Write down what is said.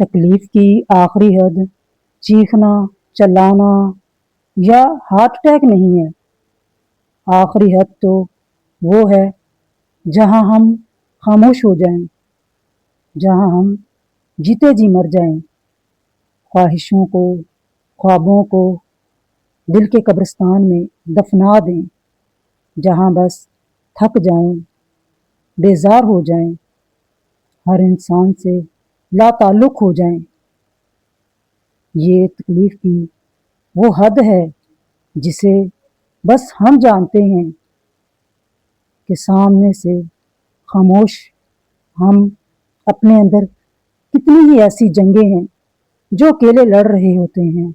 तकलीफ की आखिरी हद चीखना, चिल्लाना या हार्ट अटैक नहीं है। आखिरी हद तो वो है जहां हम खामोश हो जाएं, जहां हम जीते जी मर जाएं, ख्वाहिशों को, ख्वाबों को दिल के कब्रिस्तान में दफना दें, जहां बस थक जाएं, बेजार हो जाएं, हर इंसान से लाताल्लुक हो जाएं। ये तकलीफ की वो हद है जिसे बस हम जानते हैं कि सामने से खामोश हम अपने अंदर कितनी ही ऐसी जंगें हैं जो अकेले लड़ रहे होते हैं।